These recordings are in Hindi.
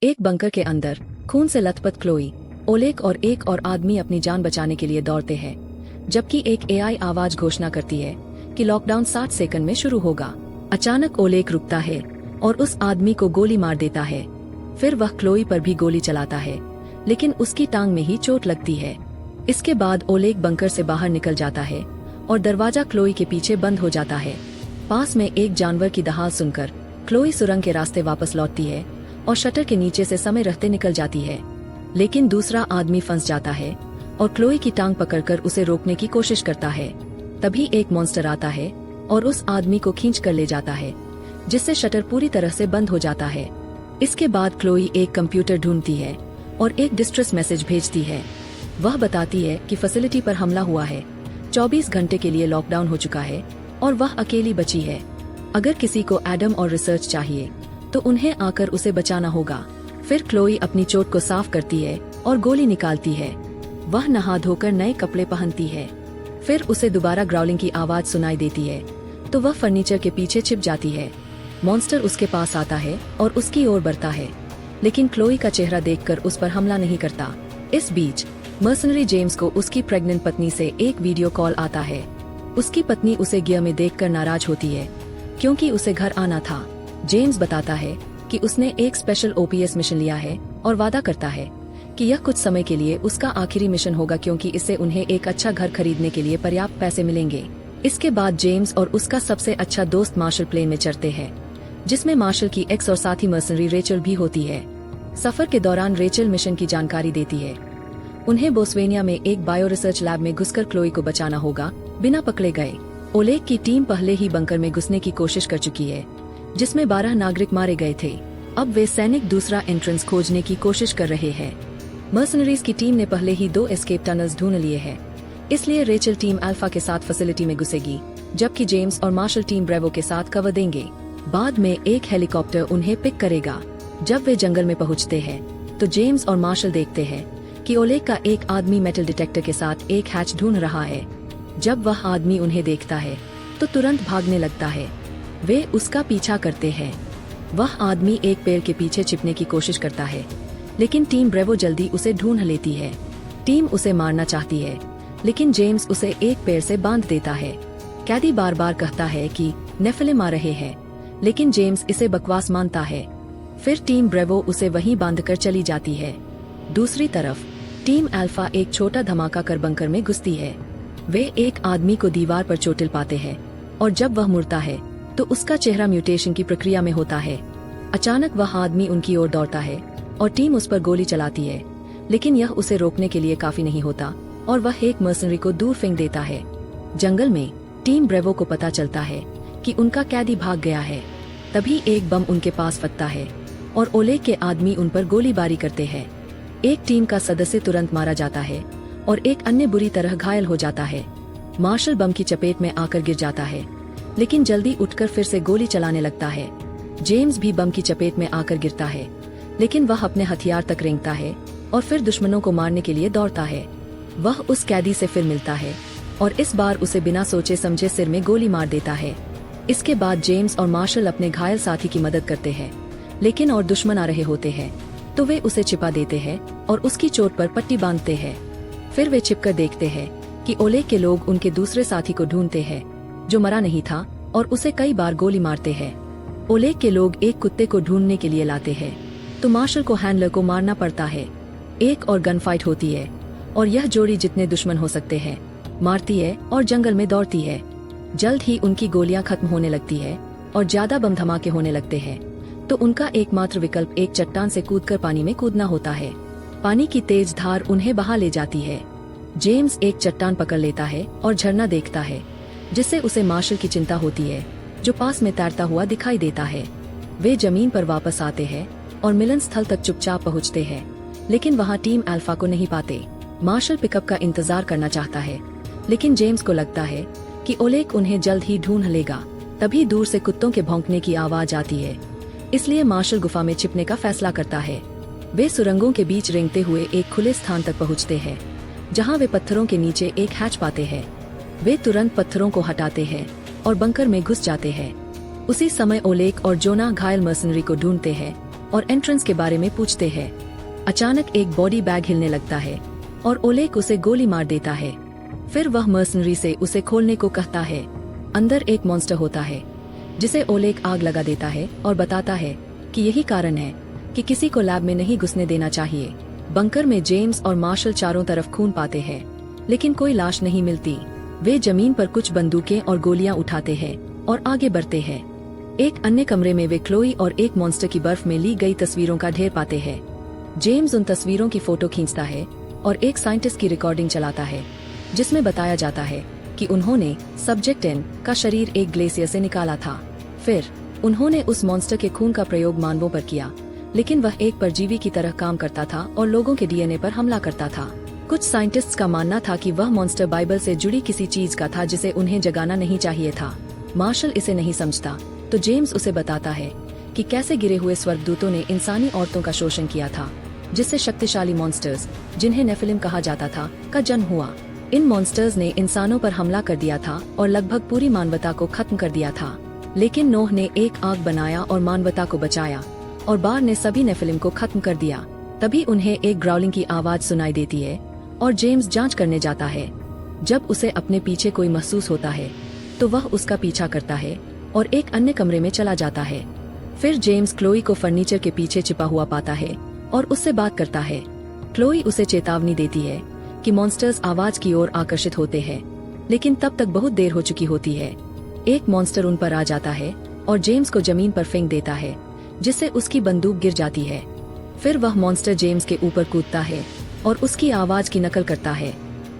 एक बंकर के अंदर खून से लथपथ क्लोई, ओलेग और एक और आदमी अपनी जान बचाने के लिए दौड़ते हैं, जबकि एक एआई आवाज घोषणा करती है कि लॉकडाउन 60 सेकंड में शुरू होगा। अचानक ओलेग रुकता है और उस आदमी को गोली मार देता है। फिर वह क्लोई पर भी गोली चलाता है, लेकिन उसकी टांग में ही चोट लगती है। इसके बाद ओलेग बंकर से बाहर निकल जाता है और दरवाजा क्लोई के पीछे बंद हो जाता है। पास में एक जानवर की दहाड़ सुनकर क्लोई सुरंग के रास्ते वापस लौटती है और शटर के नीचे से समय रहते निकल जाती है, लेकिन दूसरा आदमी फंस जाता है और क्लोई की टांग पकड़कर उसे रोकने की कोशिश करता है। तभी एक मॉन्स्टर आता है और उस आदमी को खींच कर ले जाता है, जिससे शटर पूरी तरह से बंद हो जाता है। इसके बाद क्लोई एक कंप्यूटर ढूंढती है और एक डिस्ट्रेस मैसेज भेजती है। वह बताती है कि फैसिलिटी पर हमला हुआ है, 24 घंटे के लिए लॉकडाउन हो चुका है और वह अकेली बची है। अगर किसी को एडम और रिसर्च चाहिए तो उन्हें आकर उसे बचाना होगा। फिर क्लोई अपनी चोट को साफ करती है और गोली निकालती है। वह नहा धोकर नए कपड़े पहनती है। फिर उसे दोबारा ग्राउलिंग की आवाज सुनाई देती है, तो वह फर्नीचर के पीछे छिप जाती है। मॉन्स्टर उसके पास आता है और उसकी ओर बढ़ता है, लेकिन क्लोई का चेहरा देखकर उस पर हमला नहीं करता। इस बीच मर्सनरी जेम्स को उसकी प्रेग्नेंट पत्नी से एक वीडियो कॉल आता है। उसकी पत्नी उसे गियर में देखकर नाराज होती है, क्योंकि उसे घर आना था। जेम्स बताता है कि उसने एक स्पेशल ओपीएस मिशन लिया है और वादा करता है कि यह कुछ समय के लिए उसका आखिरी मिशन होगा, क्योंकि इससे उन्हें एक अच्छा घर खरीदने के लिए पर्याप्त पैसे मिलेंगे। इसके बाद जेम्स और उसका सबसे अच्छा दोस्त मार्शल प्लेन में चढ़ते हैं, जिसमें मार्शल की एक्स और साथी मर्सनरी रेचल भी होती है। सफर के दौरान रेचल मिशन की जानकारी देती है। उन्हें बोस्वेनिया में एक बायो रिसर्च लैब में घुसकर क्लोई को बचाना होगा, बिना पकड़े गए। ओलेग की टीम पहले ही बंकर में घुसने की कोशिश कर चुकी है, जिसमें 12 नागरिक मारे गए थे। अब वे सैनिक दूसरा एंट्रेंस खोजने की कोशिश कर रहे हैं। मर्सनरीज की टीम ने पहले ही 2 एस्केप टनल्स ढूंढ लिए हैं, इसलिए रेचल टीम अल्फा के साथ फैसिलिटी में घुसेगी, जबकि जेम्स और मार्शल टीम ब्रेवो के साथ कवर देंगे। बाद में एक हेलीकॉप्टर उन्हें पिक करेगा। जब वे जंगल में पहुंचते हैं, तो जेम्स और मार्शल देखते हैं कि ओलेग का एक आदमी मेटल डिटेक्टर के साथ एक हैच ढूंढ रहा है। जब वह आदमी उन्हें देखता है तो तुरंत भागने लगता है। वे उसका पीछा करते हैं। वह आदमी एक पेड़ के पीछे छिपने की कोशिश करता है, लेकिन टीम ब्रेवो जल्दी उसे ढूंढ लेती है। टीम उसे मारना चाहती है, लेकिन जेम्स उसे एक पेड़ से बांध देता है। कैदी बार बार कहता है कि नेफिलिम आ रहे हैं, लेकिन जेम्स इसे बकवास मानता है। फिर टीम ब्रेवो उसे वहीं बांधकर चली जाती है। दूसरी तरफ टीम अल्फा एक छोटा धमाका कर बंकर में घुसती है। वे एक आदमी को दीवार पर चोटिल पाते हैं और जब वह मुड़ता है तो उसका चेहरा म्यूटेशन की प्रक्रिया में होता है। अचानक वह आदमी उनकी ओर दौड़ता है और टीम उस पर गोली चलाती है, लेकिन यह उसे रोकने के लिए काफी नहीं होता और वह एक मर्सनरी को दूर फेंक देता है। जंगल में टीम ब्रेवो को पता चलता है कि उनका कैदी भाग गया है। तभी एक बम उनके पास फटता है और ओलेग के आदमी उन पर गोलीबारी करते हैं। एक टीम का सदस्य तुरंत मारा जाता है और एक अन्य बुरी तरह घायल हो जाता है। मार्शल बम की चपेट में आकर गिर जाता है, लेकिन जल्दी उठकर फिर से गोली चलाने लगता है। जेम्स भी बम की चपेट में आकर गिरता है, लेकिन वह अपने हथियार तक रेंगता है और फिर दुश्मनों को मारने के लिए दौड़ता है। वह उस कैदी से फिर मिलता है और इस बार उसे बिना सोचे समझे सिर में गोली मार देता है। इसके बाद जेम्स और मार्शल अपने घायल साथी की मदद करते हैं, लेकिन और दुश्मन आ रहे होते हैं, तो वे उसे छिपा देते हैं और उसकी चोट पर पट्टी बांधते हैं। फिर वे छिपकर देखते हैं कि ओलेग के लोग उनके दूसरे साथी को ढूंढते हैं, जो मरा नहीं था, और उसे कई बार गोली मारते हैं। ओलेग के लोग एक कुत्ते को ढूंढने के लिए लाते हैं, तो मार्शल को हैंडलर को मारना पड़ता है। एक और गन फाइट होती है और यह जोड़ी जितने दुश्मन हो सकते हैं मारती है और जंगल में दौड़ती है। जल्द ही उनकी गोलियां खत्म होने लगती है और ज्यादा बम धमाके होने लगते हैं, तो उनका एकमात्र विकल्प एक चट्टान से कूदकर पानी में कूदना होता है। पानी की तेज धार उन्हें बहा ले जाती है। जेम्स एक चट्टान पकड़ लेता है और झरना देखता है, जिससे उसे मार्शल की चिंता होती है, जो पास में तैरता हुआ दिखाई देता है। वे जमीन पर वापस आते हैं और मिलन स्थल तक चुपचाप पहुंचते हैं, लेकिन वहां टीम अल्फा को नहीं पाते। मार्शल पिकअप का इंतजार करना चाहता है, लेकिन जेम्स को लगता है कि ओलेग उन्हें जल्द ही ढूंढ लेगा। तभी दूर से कुत्तों के भौंकने की आवाज आती है, इसलिए मार्शल गुफा में छिपने का फैसला करता है। वे सुरंगों के बीच रेंगते हुए एक खुले स्थान तक पहुंचते हैं, जहां वे पत्थरों के नीचे एक हैच पाते हैं। वे तुरंत पत्थरों को हटाते हैं और बंकर में घुस जाते हैं। उसी समय ओलेग और जोना घायल मर्सनरी को ढूंढते हैं और एंट्रेंस के बारे में पूछते हैं। अचानक एक बॉडी बैग हिलने लगता है और ओलेग उसे गोली मार देता है। फिर वह मर्सनरी से उसे खोलने को कहता है। अंदर एक मॉन्स्टर होता है जिसे ओलेग आग लगा देता है और बताता है कि यही कारण है कि किसी को लैब में नहीं घुसने देना चाहिए। बंकर में जेम्स और मार्शल चारों तरफ खून पाते हैं, लेकिन कोई लाश नहीं मिलती। वे जमीन पर कुछ बंदूकें और गोलियां उठाते हैं और आगे बढ़ते हैं। एक अन्य कमरे में वे क्लोई और एक मॉन्स्टर की बर्फ में ली गई तस्वीरों का ढेर पाते हैं। जेम्स उन तस्वीरों की फोटो खींचता है और एक साइंटिस्ट की रिकॉर्डिंग चलाता है जिसमें बताया जाता है कि उन्होंने सब्जेक्ट एन का शरीर एक ग्लेशियर से निकाला था। फिर उन्होंने उस मॉन्स्टर के खून का प्रयोग मानवों पर किया, लेकिन वह एक परजीवी की तरह काम करता था और लोगों के डीएनए पर हमला करता था। कुछ साइंटिस्ट्स का मानना था कि वह मॉन्स्टर बाइबल से जुड़ी किसी चीज का था जिसे उन्हें जगाना नहीं चाहिए था। मार्शल इसे नहीं समझता तो जेम्स उसे बताता है कि कैसे गिरे हुए स्वर्गदूतों ने इंसानी औरतों का शोषण किया था, जिससे शक्तिशाली मॉन्स्टर्स, जिन्हें नेफिलिम कहा जाता था, का जन्म हुआ। इन मॉन्स्टर्स ने इंसानों पर हमला कर दिया था और लगभग पूरी मानवता को खत्म कर दिया था। लेकिन नोह ने एक आग बनाया और मानवता को बचाया, और बार ने सभी नेफिलिम को खत्म कर दिया। तभी उन्हें एक ग्राउलिंग की आवाज सुनाई देती है और जेम्स जांच करने जाता है। जब उसे अपने पीछे कोई महसूस होता है तो वह उसका पीछा करता है और एक अन्य कमरे में चला जाता है। फिर जेम्स क्लोई को फर्नीचर के पीछे छिपा हुआ पाता है और उससे बात करता है। क्लोई उसे चेतावनी देती है कि मॉन्स्टर्स आवाज की ओर आकर्षित होते हैं, लेकिन तब तक बहुत देर हो चुकी होती है। एक मॉन्स्टर उन पर आ जाता है और जेम्स को जमीन पर फेंक देता है, जिससे उसकी बंदूक गिर जाती है। फिर वह मॉन्स्टर जेम्स के ऊपर कूदता है और उसकी आवाज की नकल करता है।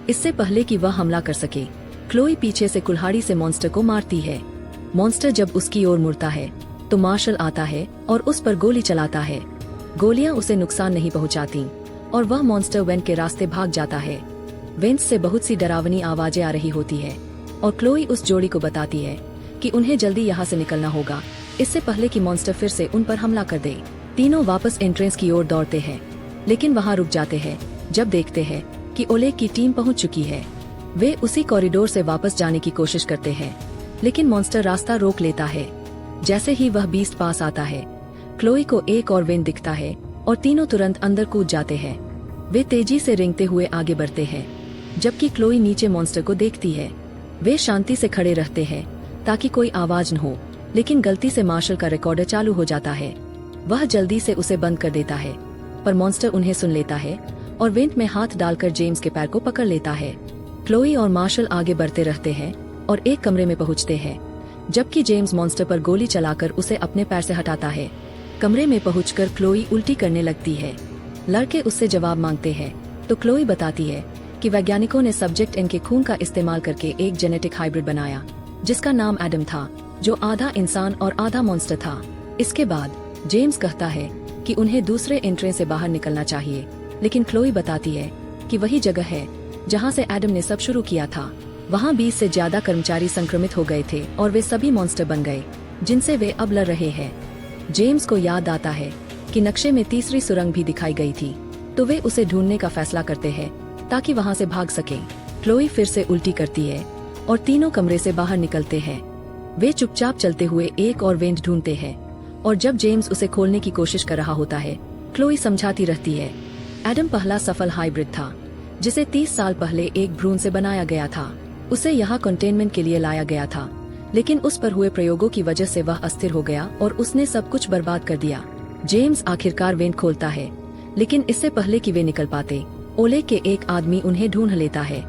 इससे पहले कि वह हमला कर सके, क्लोई पीछे से कुल्हाड़ी से मॉन्स्टर को मारती है। मॉन्स्टर जब उसकी ओर मुड़ता है तो मार्शल आता है और उस पर गोली चलाता है। गोलियां उसे नुकसान नहीं पहुंचाती और वह मॉन्स्टर वेंट के रास्ते भाग जाता है। वेंट से बहुत सी डरावनी आवाजें आ रही होती है और क्लोई उस जोड़ी को बताती है कि उन्हें जल्दी यहाँ से निकलना होगा, इससे पहले कि मॉन्स्टर फिर से उन पर हमला कर दे। तीनों वापस एंट्रेंस की ओर दौड़ते हैं, लेकिन वहाँ रुक जाते हैं जब देखते हैं कि ओलेग की टीम पहुँच चुकी है। वे उसी कॉरिडोर से वापस जाने की कोशिश करते हैं, लेकिन मॉन्स्टर रास्ता रोक लेता है। जैसे ही वह बीस्ट पास आता है, क्लोई को एक और वेंट दिखता है और तीनों तुरंत अंदर कूद जाते हैं। वे तेजी से रेंगते हुए आगे बढ़ते हैं, जबकि क्लोई नीचे मॉन्स्टर को देखती है। वे शांति से खड़े रहते हैं ताकि कोई आवाज न हो, लेकिन गलती से मार्शल का रिकॉर्डर चालू हो जाता है। वह जल्दी से उसे बंद कर देता है, पर मॉन्स्टर उन्हें सुन लेता है और वेंट में हाथ डालकर जेम्स के पैर को पकड़ लेता है। क्लोई और मार्शल आगे बढ़ते रहते हैं और एक कमरे में पहुंचते हैं, जबकि जेम्स मॉन्स्टर पर गोली चलाकर उसे अपने पैर से हटाता है। कमरे में पहुंचकर क्लोई उल्टी करने लगती है। लड़के उससे जवाब मांगते हैं तो क्लोई बताती है कि वैज्ञानिकों ने सब्जेक्ट एन के खून का इस्तेमाल करके एक जेनेटिक हाइब्रिड बनाया, जिसका नाम एडम था, जो आधा इंसान और आधा मॉन्स्टर था। इसके बाद जेम्स कहता है कि उन्हें दूसरे एंट्रेंस से बाहर निकलना चाहिए, लेकिन क्लोई बताती है कि वही जगह है जहां से एडम ने सब शुरू किया था। वहां 20 से ज्यादा कर्मचारी संक्रमित हो गए थे और वे सभी मॉन्स्टर बन गए, जिनसे वे अब लड़ रहे हैं। जेम्स को याद आता है कि नक्शे में तीसरी सुरंग भी दिखाई गई थी, तो वे उसे ढूंढने का फैसला करते हैं ताकि वहां से भाग सकें। क्लोई फिर से उल्टी करती है और तीनों कमरे से बाहर निकलते हैं। वे चुपचाप चलते हुए एक और वेंट ढूंढते हैं, और जब जेम्स उसे खोलने की कोशिश कर रहा होता है, क्लोई समझाती रहती है। एडम पहला सफल हाइब्रिड था, जिसे 30 साल पहले एक भ्रूण से बनाया गया था। उसे यहाँ कंटेनमेंट के लिए लाया गया था, लेकिन उस पर हुए प्रयोगों की वजह से वह अस्थिर हो गया और उसने सब कुछ बर्बाद कर दिया। जेम्स आखिरकार वेंट खोलता है, लेकिन इससे पहले कि वे निकल पाते, ओलेग के एक आदमी उन्हें ढूंढ लेता है।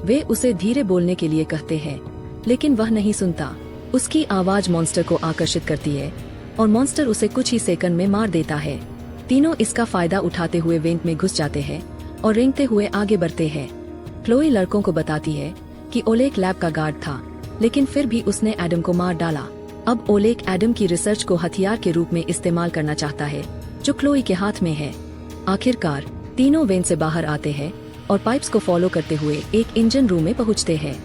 वे उसे धीरे बोलने के लिए कहते हैं, लेकिन वह नहीं सुनता। उसकी आवाज मॉन्स्टर को आकर्षित करती है और मॉन्स्टर उसे कुछ ही सेकंड में मार देता है। तीनों इसका फायदा उठाते हुए वेंट में घुस जाते हैं और रेंगते हुए आगे बढ़ते हैं। क्लोई लड़कों को बताती है कि ओलेग लैब का गार्ड था, लेकिन फिर भी उसने एडम को मार डाला। अब ओलेग एडम की रिसर्च को हथियार के रूप में इस्तेमाल करना चाहता है, जो क्लोई के हाथ में है। आखिरकार तीनों वेंट से बाहर आते हैं और पाइप्स को फॉलो करते हुए एक इंजन रूम में पहुंचते हैं।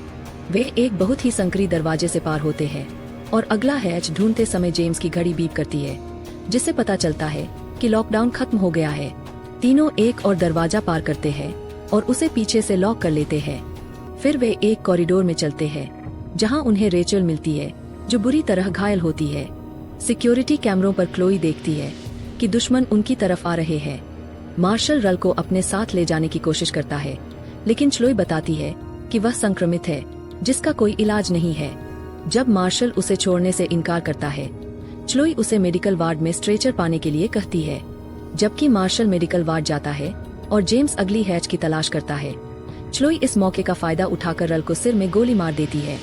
वे एक बहुत ही संकरी दरवाजे से पार होते हैं और अगला हैच ढूंढते समय जेम्स की घड़ी बीप करती है, जिससे पता चलता है कि लॉकडाउन खत्म हो गया है। तीनों एक और दरवाजा पार करते हैं और उसे पीछे से लॉक कर लेते हैं। फिर वे एक कॉरिडोर में चलते हैं, जहां उन्हें रेचल मिलती है, जो बुरी तरह घायल होती है। सिक्योरिटी कैमरों पर क्लोई देखती है कि दुश्मन उनकी तरफ आ रहे हैं। मार्शल रल को अपने साथ ले जाने की कोशिश करता है, लेकिन च्लोई बताती है कि वह संक्रमित है जिसका कोई इलाज नहीं है। जब मार्शल उसे छोड़ने से इनकार करता है, च्लोई उसे मेडिकल वार्ड में स्ट्रेचर पाने के लिए कहती है। जबकि मार्शल मेडिकल वार्ड जाता है और जेम्स अगली हैच की तलाश करता है, च्लोई इस मौके का फायदा उठाकर रल को सिर में गोली मार देती है।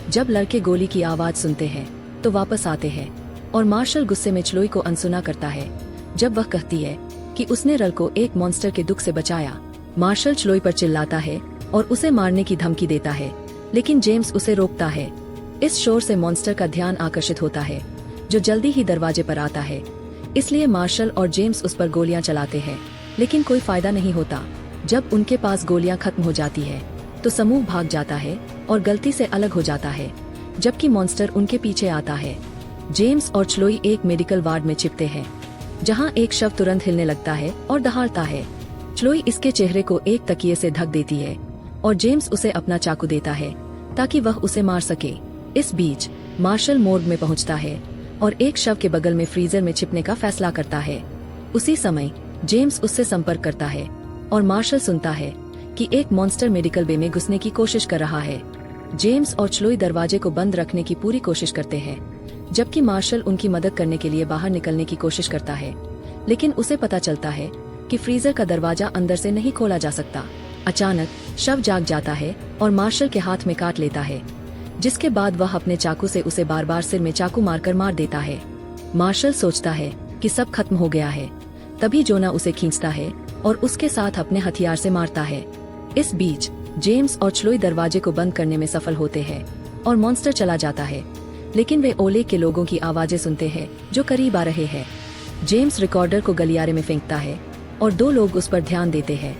जब लड़के गोली की आवाज सुनते हैं तो वापस आते हैं और मार्शल गुस्से में च्लोई को अनसुना करता है जब वह कहती है कि उसने रल को एक मॉन्स्टर के दुख से बचाया। मार्शल च्लोई पर चिल्लाता है और उसे मारने की धमकी देता है, लेकिन जेम्स उसे रोकता है। इस शोर से मॉन्स्टर का ध्यान आकर्षित होता है, जो जल्दी ही दरवाजे पर आता है। इसलिए मार्शल और जेम्स उस पर गोलियां चलाते हैं, लेकिन कोई फायदा नहीं होता। जब उनके पास गोलियां खत्म हो जाती है तो समूह भाग जाता है और गलती से अलग हो जाता है, जबकि मॉन्स्टर उनके पीछे आता है। जेम्स और च्लोई एक मेडिकल वार्ड में छिपते हैं, जहां एक शव तुरंत हिलने लगता है और दहाड़ता है। च्लोई इसके चेहरे को एक तकिए से ढक देती है और जेम्स उसे अपना चाकू देता है ताकि वह उसे मार सके। इस बीच मार्शल मोर्ग में पहुंचता है और एक शव के बगल में फ्रीजर में छिपने का फैसला करता है। उसी समय जेम्स उससे संपर्क करता है और मार्शल सुनता है कि एक मॉन्स्टर मेडिकल बे में घुसने की कोशिश कर रहा है। जेम्स और च्लोई दरवाजे को बंद रखने की पूरी कोशिश करते हैं, जबकि मार्शल उनकी मदद करने के लिए बाहर निकलने की कोशिश करता है, लेकिन उसे पता चलता है कि फ्रीजर का दरवाजा अंदर से नहीं खोला जा सकता। अचानक शव जाग जाता है और मार्शल के हाथ में काट लेता है, जिसके बाद वह अपने चाकू से उसे बार बार सिर में चाकू मारकर मार देता है। मार्शल सोचता है कि सब खत्म हो गया है। तभी जोना उसे खींचता है और उसके साथ अपने हथियार से मारता है। इस बीच जेम्स और च्लोई दरवाजे को बंद करने में सफल होते हैं और मॉन्स्टर चला जाता है, लेकिन वे ओलेग के लोगों की आवाजें सुनते हैं जो करीब आ रहे हैं। जेम्स रिकॉर्डर को गलियारे में फेंकता है और दो लोग उस पर ध्यान देते हैं,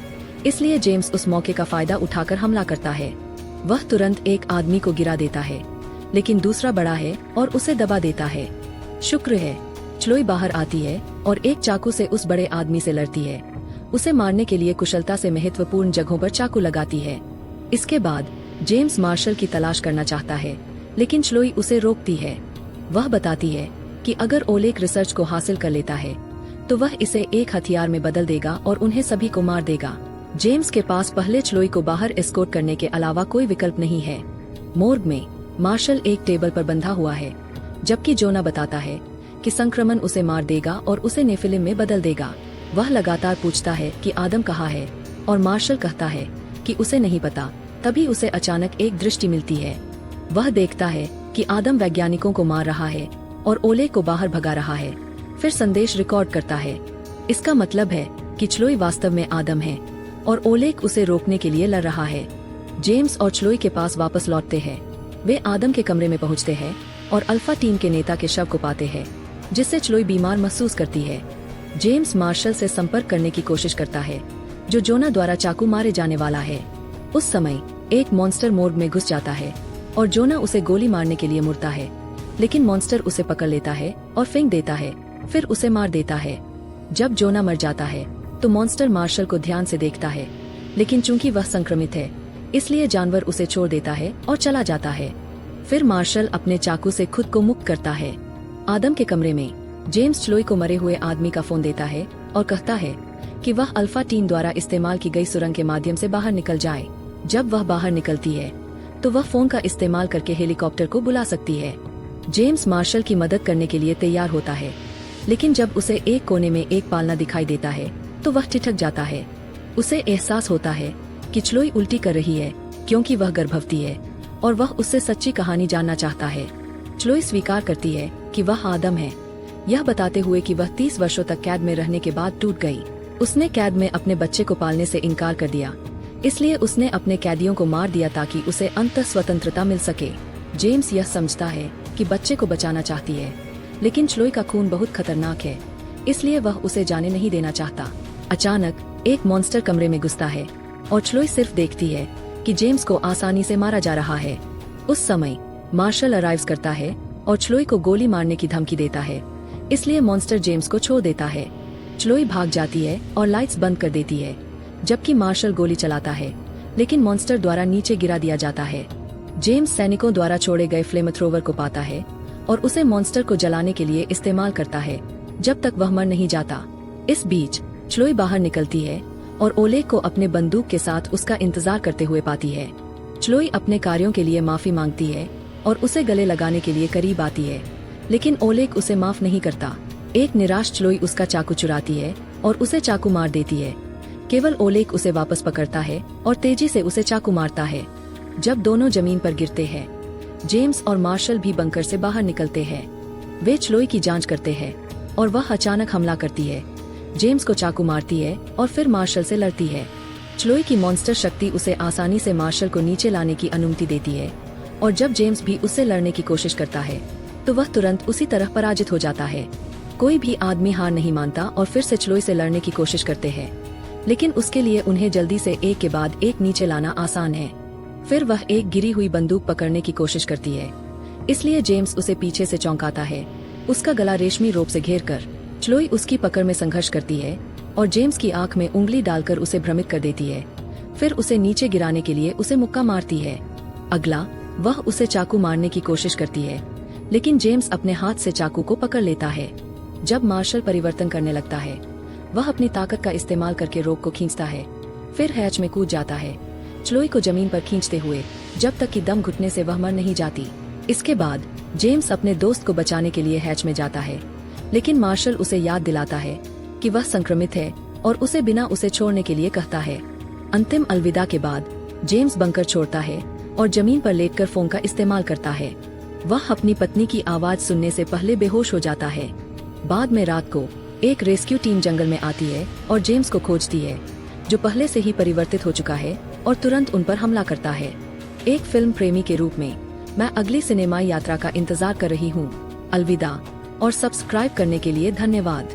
इसलिए जेम्स उस मौके का फायदा उठाकर हमला करता है। वह तुरंत एक आदमी को गिरा देता है, लेकिन दूसरा बड़ा है और उसे दबा देता है। शुक्र है च्लोई बाहर आती है और एक चाकू से उस बड़े आदमी से लड़ती है। उसे मारने के लिए कुशलता से महत्वपूर्ण जगहों पर चाकू लगाती है। इसके बाद जेम्स मार्शल की तलाश करना चाहता है, लेकिन च्लोई उसे रोकती है। वह बताती है कि अगर ओलेग रिसर्च को हासिल कर लेता है तो वह इसे एक हथियार में बदल देगा और उन्हें सभी को मार देगा। जेम्स के पास पहले च्लोई को बाहर एस्कॉर्ट करने के अलावा कोई विकल्प नहीं है। मोर्ग में मार्शल एक टेबल पर बंधा हुआ है, जबकि जोना बताता है कि संक्रमण उसे मार देगा और उसे नेफिलिम में बदल देगा। वह लगातार पूछता है कि आदम कहाँ है, और मार्शल कहता है कि उसे नहीं पता। तभी उसे अचानक एक दृष्टि मिलती है। वह देखता है कि आदम वैज्ञानिकों को मार रहा है और ओलेग को बाहर भगा रहा है। फिर संदेश रिकॉर्ड करता है। इसका मतलब है कि च्लोई वास्तव में आदम है और ओलेग उसे रोकने के लिए लड़ रहा है। जेम्स और च्लोई के पास वापस लौटते हैं। वे आदम के कमरे में पहुंचते हैं और अल्फा टीम के नेता के शव को पाते हैं, जिससे च्लोई बीमार महसूस करती है। जेम्स मार्शल से संपर्क करने की कोशिश करता है, जो जोना द्वारा चाकू मारे जाने वाला है। उस समय एक मॉन्स्टर मोर्ग में घुस जाता है और जोना उसे गोली मारने के लिए मुड़ता है, लेकिन मॉन्स्टर उसे पकड़ लेता है और फेंक देता है, फिर उसे मार देता है। जब जोना मर जाता है तो मॉन्स्टर मार्शल को ध्यान से देखता है, लेकिन चूंकि वह संक्रमित है इसलिए जानवर उसे छोड़ देता है और चला जाता है। फिर मार्शल अपने चाकू से खुद को मुक्त करता है। आदम के कमरे में जेम्स च्लोई को मरे हुए आदमी का फोन देता है और कहता है कि वह अल्फा टीम द्वारा इस्तेमाल की गई सुरंग के माध्यम से बाहर निकल जाए। जब वह बाहर निकलती है तो वह फोन का इस्तेमाल करके हेलीकॉप्टर को बुला सकती है। जेम्स मार्शल की मदद करने के लिए तैयार होता है, लेकिन जब उसे एक कोने में एक पालना दिखाई देता है तो वह ठिठक जाता है। उसे एहसास होता है कि च्लोई उल्टी कर रही है क्योंकि वह गर्भवती है और वह उससे सच्ची कहानी जानना चाहता है। च्लोई स्वीकार करती है कि वह आदम है, यह बताते हुए कि वह 30 वर्षों तक कैद में रहने के बाद टूट गई। उसने कैद में अपने बच्चे को पालने से इनकार कर दिया, इसलिए उसने अपने कैदियों को मार दिया ताकि उसे अंततः स्वतंत्रता मिल सके। जेम्स यह समझता है कि बच्चे को बचाना चाहती है, लेकिन च्लोई का खून बहुत खतरनाक है, इसलिए वह उसे जाने नहीं देना चाहता। अचानक एक मॉन्स्टर कमरे में घुसता है और च्लोई सिर्फ देखती है कि जेम्स को आसानी से मारा जा रहा है। उस समय मार्शल अराइव्स करता है और च्लोई को गोली मारने की धमकी देता है, इसलिए मॉन्स्टर जेम्स को छोड़ देता है। च्लोई भाग जाती है और लाइट्स बंद कर देती है, जबकि मार्शल गोली चलाता है, लेकिन मॉन्स्टर द्वारा नीचे गिरा दिया जाता है। जेम्स सैनिकों द्वारा छोड़े गए फ्लेमथ्रोवर को पाता है और उसे मॉन्स्टर को जलाने के लिए इस्तेमाल करता है, जब तक वह मर नहीं जाता। इस बीच च्लोई बाहर निकलती है और ओलेग को अपने बंदूक के साथ उसका इंतजार करते हुए पाती है। च्लोई अपने कार्यों के लिए माफी मांगती है और उसे गले लगाने के लिए करीब आती है, लेकिन ओलेग उसे माफ नहीं करता। एक निराश च्लोई उसका चाकू चुराती है और उसे चाकू मार देती है। केवल ओलेग उसे वापस पकड़ता है और तेजी से उसे चाकू मारता है। जब दोनों जमीन पर गिरते हैं, जेम्स और मार्शल भी बंकर से बाहर निकलते हैं। वे च्लोई की जांच करते हैं और वह अचानक हमला करती है। जेम्स को चाकू मारती है और फिर मार्शल से लड़ती है। च्लोई की मॉन्स्टर शक्ति उसे आसानी से मार्शल को नीचे लाने की अनुमति देती है, और जब जेम्स भी उससे लड़ने की कोशिश करता है तो वह तुरंत उसी तरह पराजित हो जाता है। कोई भी आदमी हार नहीं मानता और फिर से च्लोई से लड़ने की कोशिश करते हैं, लेकिन उसके लिए उन्हें जल्दी से एक के बाद एक नीचे लाना आसान है। फिर वह एक गिरी हुई बंदूक पकड़ने की कोशिश करती है, इसलिए जेम्स उसे पीछे से चौंकाता है। उसका गला रेशमी रोप से घेरकर च्लोई उसकी पकड़ में संघर्ष करती है और जेम्स की आंख में उंगली डालकर उसे भ्रमित कर देती है। फिर उसे नीचे गिराने के लिए उसे मुक्का मारती है। अगला वह उसे चाकू मारने की कोशिश करती है, लेकिन जेम्स अपने हाथ से चाकू को पकड़ लेता है। जब मार्शल परिवर्तन करने लगता है, वह अपनी ताकत का इस्तेमाल करके रोप को खींचता है, फिर हैच में कूद जाता है, च्लोई को जमीन पर खींचते हुए, जब तक कि दम घुटने से वह मर नहीं जाती। इसके बाद जेम्स अपने दोस्त को बचाने के लिए हैच में जाता है, लेकिन मार्शल उसे याद दिलाता है कि वह संक्रमित है और उसे बिना उसे छोड़ने के लिए कहता है। अंतिम अलविदा के बाद जेम्स बंकर छोड़ता है और जमीन पर लेटकर फोन का इस्तेमाल करता है। वह अपनी पत्नी की आवाज सुनने से पहले बेहोश हो जाता है। बाद में रात को एक रेस्क्यू टीम जंगल में आती है और जेम्स को खोजती है, जो पहले से ही परिवर्तित हो चुका है, और तुरंत उन पर हमला करता है। एक फिल्म प्रेमी के रूप में मैं अगली सिनेमाई यात्रा का इंतजार कर रही हूँ। अलविदा और सब्सक्राइब करने के लिए धन्यवाद।